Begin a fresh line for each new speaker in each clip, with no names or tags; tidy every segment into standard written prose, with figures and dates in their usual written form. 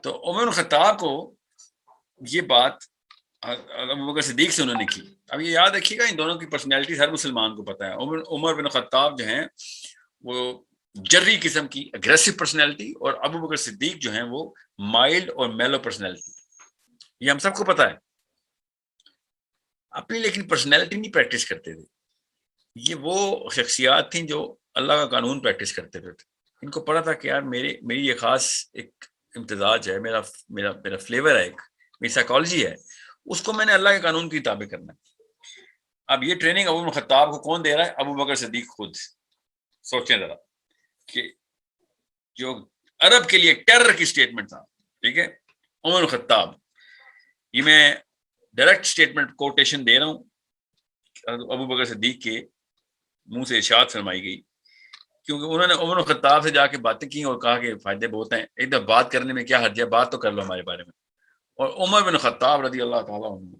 تو عمر بن خطاب کو یہ بات ابو بکر صدیق سے انہوں نے کی. اب یہ یاد رکھیے گا ان دونوں کی پرسنالٹی ہر مسلمان کو پتہ ہے. عمر بن خطاب جو ہیں وہ جری قسم کی اگریسو پرسنالٹی، اور ابو بکر صدیق جو ہیں وہ مائلڈ اور میلو پرسنالٹی. یہ ہم سب کو پتہ ہے. اپنی لیکن پرسنالٹی نہیں پریکٹس کرتے تھے. یہ وہ شخصیات تھیں جو اللہ کا قانون پریکٹس کرتے تھے. ان کو پتا تھا کہ یار میری یہ خاص ایک امتزاج ہے، میرا فلیور ہے، ایک میری سائیکالوجی ہے، اس کو میں نے اللہ کے قانون کی تابع کرنا ہے. اب یہ ٹریننگ ابو بکر خطاب کو کون دے رہا ہے؟ ابو بکر صدیق خود. سوچیں ذرا کہ جو عرب کے لیے ٹیرر کی سٹیٹمنٹ تھا، ٹھیک ہے، عمر بن خطاب. یہ میں ڈائریکٹ سٹیٹمنٹ کوٹیشن دے رہا ہوں، ابو بکر صدیق کے منہ سے ارشاد فرمائی گئی، کیونکہ انہوں نے عمر بن خطاب سے جا کے باتیں کی اور کہا کہ فائدے بہت ہیں، ایک دفعہ بات کرنے میں کیا حرج ہے، بات تو کر لو ہمارے بارے میں. اور عمر بن خطاب رضی اللہ تعالیٰ عنہ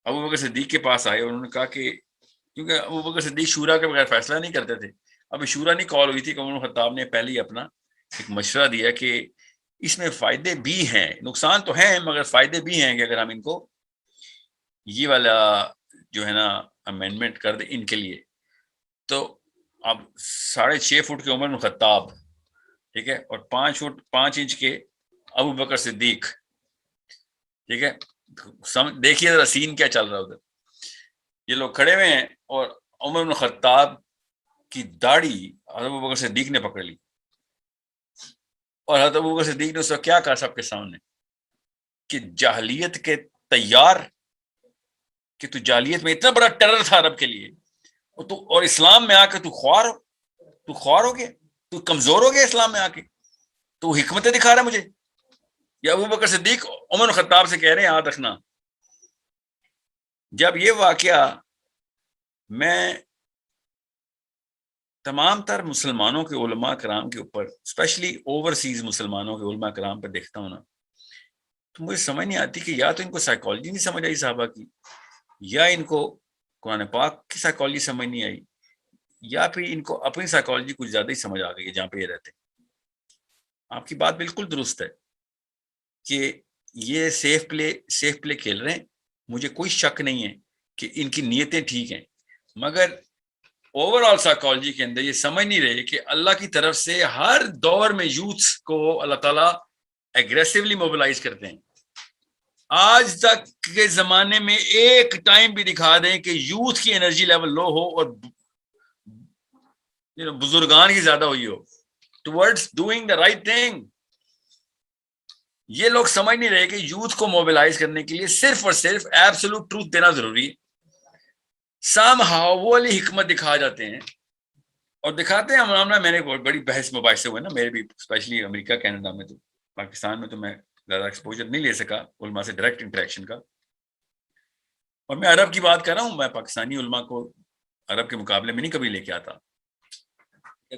ابو بکر صدیق کے پاس آئے اور انہوں نے کہا کہ کیونکہ ابو بکر صدیق شورا کے بغیر فیصلہ نہیں کرتے تھے. ابھی شورا نہیں کال ہوئی تھی کہ عمر بن خطاب نے پہلے ہی اپنا ایک مشورہ دیا کہ اس میں فائدے بھی ہیں، نقصان تو ہیں مگر فائدے بھی ہیں، کہ اگر ہم ان کو یہ والا جو ہے نا امینڈمنٹ کر دیں ان کے لیے. تو اب 6.5 فٹ کے عمر بن خطاب، ٹھیک ہے، اور 5 فٹ 5 انچ کے ابو بکر صدیق، ٹھیک ہے. دیکھیے ذرا سین کیا چل رہا ہے ادھر. یہ لوگ کھڑے ہوئے ہیں اور عمر بن خطاب کی داڑھی ابو بکر صدیق نے پکڑ لی، اور حضرت ابو بکر صدیق نے اس وقت کیا کہا سب کے سامنے کہ جاہلیت کے تیار، کہ تو جاہلیت میں اتنا بڑا ٹیرر تھا عرب کے لیے، اور اسلام میں آ کے تو خوار ہو گیا، تو کمزور ہو گیا اسلام میں آ کے، تو حکمتیں دکھا رہا ہے مجھے. یا ابو بکر صدیق عمر بن خطاب سے کہہ رہے ہیں یاد رکھنا جب یہ واقعہ میں تمام تر مسلمانوں کے علماء کرام کے اوپر، اسپیشلی اوورسیز مسلمانوں کے علماء کرام پر دیکھتا ہوں نا، تو مجھے سمجھ نہیں آتی کہ یا تو ان کو سائیکالوجی نہیں سمجھ آئی صحابہ کی، یا ان کو قرآن پاک کی سائیکالوجی سمجھ نہیں آئی، یا پھر ان کو اپنی سائیکالوجی کچھ زیادہ ہی سمجھ آ گئی ہے جہاں پہ یہ رہتے. آپ کی بات بالکل درست ہے کہ یہ سیف پلے کھیل رہے ہیں، مجھے کوئی شک نہیں ہے کہ ان کی نیتیں ٹھیک ہیں، مگر اوور آل سائیکالوجی کے اندر یہ سمجھ نہیں رہے کہ اللہ کی طرف سے ہر دور میں یوتھ کو اللہ تعالیٰ ایگریسولی موبلائز کرتے ہیں. آج تک کے زمانے میں ایک ٹائم بھی دکھا دیں کہ یوتھ کی انرجی لیول لو ہو اور بزرگان کی زیادہ ہوئی ہو towards doing the right thing. یہ لوگ سمجھ نہیں رہے کہ یوتھ کو موبلائز کرنے کے لیے صرف اور صرف ایبسولوٹ ٹروتھ دینا ضروری ہے. سام ہاؤ وہ والی حکمت دکھا جاتے ہیں اور دکھاتے ہیں. میں نے بڑی بحث مباحثے ہوئے نا میرے بھی، اسپیشلی امریکہ کینیڈا میں. تو پاکستان میں تو میں زیادہ ایکسپوجر نہیں لے سکا علماء سے ڈائریکٹ انٹریکشن کا، اور میں عرب کی بات کر رہا ہوں. میں پاکستانی علماء کو عرب کے مقابلے میں نہیں کبھی لے کے آتا.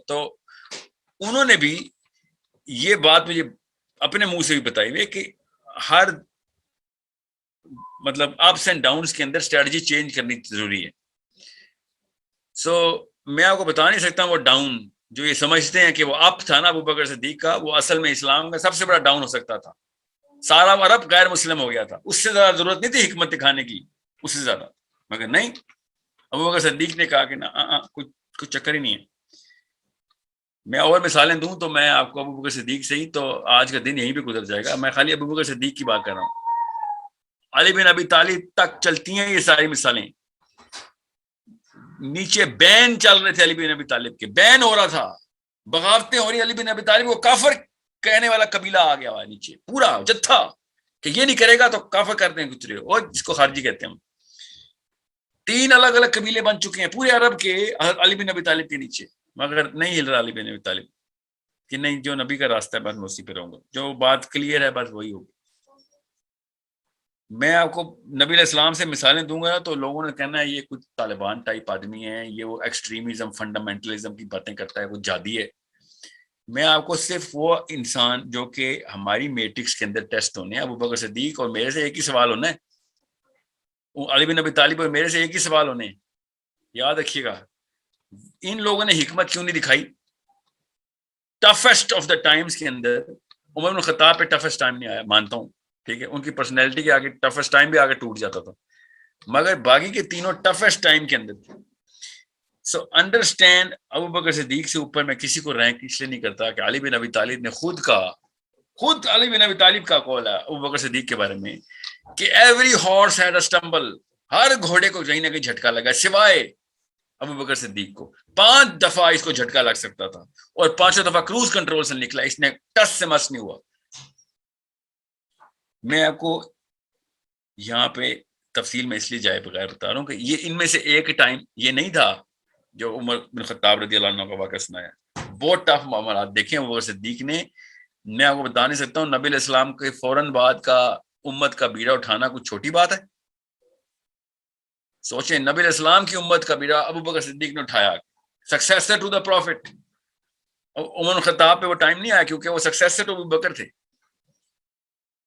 تو انہوں نے بھی یہ بات مجھے اپنے منہ سے بھی بتائی ہوئی کہ ہر مطلب اپس اینڈ ڈاؤنس کے اندر اسٹریٹجی چینج کرنی ضروری ہے. میں آپ کو بتا نہیں سکتا وہ ڈاؤن جو یہ سمجھتے ہیں کہ وہ اپ تھا نا ابو بکر صدیق کا، وہ اصل میں اسلام کا سب سے بڑا ڈاؤن ہو سکتا تھا. سارا عرب غیر مسلم ہو گیا تھا، اس سے زیادہ ضرورت نہیں تھی حکمت دکھانے کی، اس سے زیادہ. مگر نہیں، ابو بکر صدیق نے کہا کہ نا کچھ چکر ہی نہیں ہے. میں اور مثالیں دوں تو میں آپ کو ابو بکر صدیق سے ہی تو آج کا دن یہیں پہ گزر جائے گا. میں خالی ابو بکر صدیق کی بات کر رہا ہوں. علی بن ابی طالب تک چلتی ہیں یہ ساری مثالیں. نیچے بین چل رہے تھے علی بن ابی طالب کے، بین ہو رہا تھا، بغاوتیں ہو رہی. علی بن ابی طالب کو کافر کہنے والا قبیلہ آ گیا ہوا نیچے، پورا جتھا کہ یہ نہیں کرے گا تو کافر کرتے ہیں کچھ، اور جس کو خارجی کہتے ہیں. 3 الگ الگ قبیلے بن چکے ہیں پورے عرب کے علی بن ابی طالب کے نیچے، مگر نہیں ہل رہا علی بن ابی طالب کہ نہیں جو نبی کا راستہ ہے بس میں اسی پہ رہوں گا. جو بات کلیئر ہے بس وہی ہوگی. میں آپ کو نبی علیہ السلام سے مثالیں دوں گا تو لوگوں نے کہنا ہے یہ کچھ طالبان ٹائپ آدمی ہے، یہ وہ ایکسٹریمزم فنڈامنٹلزم کی باتیں کرتا ہے، وہ جادی ہے. میں آپ کو صرف وہ انسان جو کہ ہماری میٹرکس کے اندر ٹیسٹ ہونے ہیں، ابو بکر صدیق اور میرے سے ایک ہی سوال ہونا ہے، علی بن ابی طالب اور میرے سے ایک ہی سوال ہونے ہیں. یاد رکھیے گا ان لوگوں نے حکمت کیوں نہیں دکھائی؟ ٹفسٹ آف دا ٹائمز کے اندر عمر بن خطاب پہ ٹفسٹ ٹائم نہیں آیا، مانتا ہوں، ٹھیک ہے، ان کی پرسنالٹی کے آگے ٹفسٹ ٹائم بھی آگے ٹوٹ جاتا تھا، مگر باقی کے تینوں ٹفسٹ ٹائم کے اندر تھے. سو انڈرسٹینڈ، ابو بکر صدیق سے اوپر میں کسی کو رینک اس لیے نہیں کرتا کہ علی بن ابی طالب نے خود علی بن ابی طالب کا قول ہے ابو بکر صدیق کے بارے میں کہ ایوری ہارس ہیڈ اے اسٹمبل، ہر گھوڑے کو کہیں نہ کہیں جھٹکا لگا سوائے ابو بکر صدیق کو. 5 دفعہ اس کو جھٹکا لگ سکتا تھا اور 5 دفعہ کروز کنٹرول سے نکلا، اس نے ٹس سے مس نہیں ہوا. میں آپ کو یہاں پہ تفصیل میں اس لیے جائے بغیر بتا رہا ہوں کہ یہ ان میں سے ایک ٹائم یہ نہیں تھا جو عمر بن خطاب رضی اللہ عنہ کا واقعہ سنایا. بہت ٹف معاملات دیکھیں ابو بکر صدیق نے. میں آپ کو بتا نہیں سکتا ہوں نبی علیہ السلام کے فوراً بعد کا امت کا بیڑا اٹھانا کچھ چھوٹی بات ہے. سوچیں نبی علیہ السلام کی امت کا بیڑا ابو بکر صدیق نے اٹھایا، سکسیسر ٹو دا پروفٹ. عمر خطاب پہ وہ ٹائم نہیں آیا کیونکہ وہ سکسیسر ٹو ابو بکر تھے.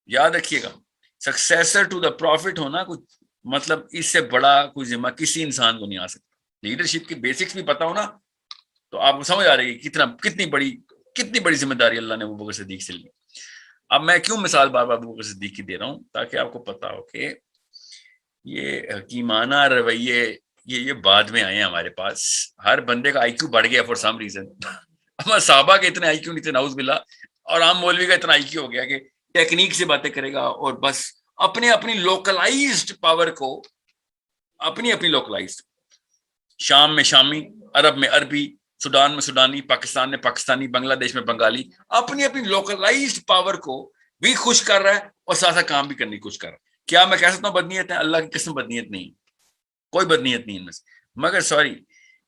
یاد رکھیے گا سکسیسر ٹو دا پروفٹ ہونا کچھ مطلب اس سے بڑا کوئی ذمہ کسی انسان کو نہیں آ سکتا. لیڈرشپ کی بیسکس بھی پتا ہو نا تو آپ کو سمجھ آ رہی ہے کتنی بڑی ذمہ داری اللہ نے ابو بکر صدیق سے لی. اب میں کیوں مثال بار بار ابو بکر صدیق کی دے رہا ہوں تاکہ آپ کو پتا ہو کہ یہ حکیمانہ رویے یہ بعد میں آئے ہیں ہمارے پاس. ہر بندے کا آئی کیو بڑھ گیا فار سم ریزن. ہمارے صحابہ کے اتنے آئی کیو نہیں تھے نعوذ باللہ، اور عام مولوی کا اتنا آئی کیو ہو گیا کہ ٹیکنیک سے باتیں کرے گا اور بس اپنی لوکلائزڈ پاور کو اپنی لوکلائزڈ، شام میں شامی، عرب میں عربی، سوڈان میں سوڈانی، پاکستان میں پاکستانی، بنگلہ دیش میں بنگالی، اپنی لوکلائزڈ پاور کو بھی خوش کر رہا ہے اور ساتھ ساتھ کام بھی کرنے کی کوشش کر رہا ہے. کیا میں کہہ سکتا ہوں بدنیت ہے؟ اللہ کی قسم بدنیت نہیں، کوئی بدنیت نہیں ان میں سے. مگر sorry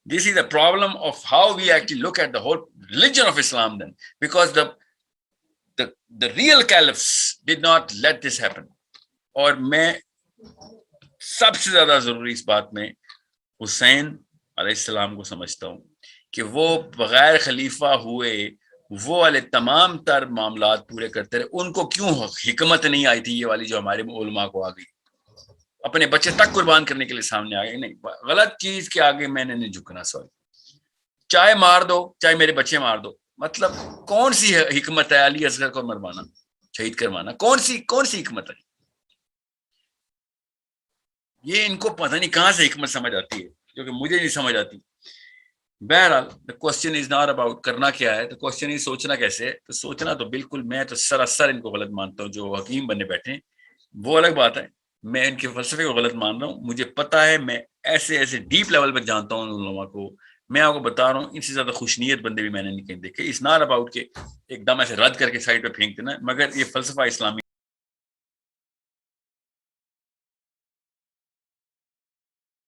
this is the problem of how we actually look at the whole religion of Islam then, because the real caliphs did not let this happen. اور میں سب سے زیادہ ضروری اس بات میں حسین علیہ السلام کو سمجھتا ہوں کہ وہ بغیر خلیفہ ہوئے وہ والے تمام تر معاملات پورے کرتے رہے. ان کو کیوں حکمت نہیں آئی تھی یہ والی جو ہمارے علماء کو آ گئی، اپنے بچے تک قربان کرنے کے لیے سامنے آ گئے. نہیں، غلط چیز کے آگے میں نے نہیں جھکنا. سوری، چاہے مار دو چاہے میرے بچے مار دو، مطلب کون سی حکمت ہے علی اصغر کو مروانا، شہید کروانا؟ کون سی حکمت ہے یہ؟ ان کو پتہ نہیں کہاں سے حکمت سمجھ آتی ہے جو کہ مجھے نہیں سمجھ آتی. بہرحال the question is not about کرنا کیا ہے، تو کوشچن is سوچنا کیسے ہے. تو سوچنا تو بالکل میں تو سراسر ان کو غلط مانتا ہوں جو حکیم بننے بیٹھے ہیں. وہ الگ بات ہے، میں ان کے فلسفے کو غلط مان رہا ہوں. مجھے پتا ہے، میں ایسے ڈیپ لیول پہ جانتا ہوں ان لوگوں کو. میں آپ کو بتا رہا ہوں ان سے زیادہ خوشنیت بندے بھی میں نے نہیں کہیں دیکھے. اس نار اباؤٹ کے ایک دم ایسے رد کر کے سائڈ پہ پھینک دینا، مگر یہ فلسفہ اسلامی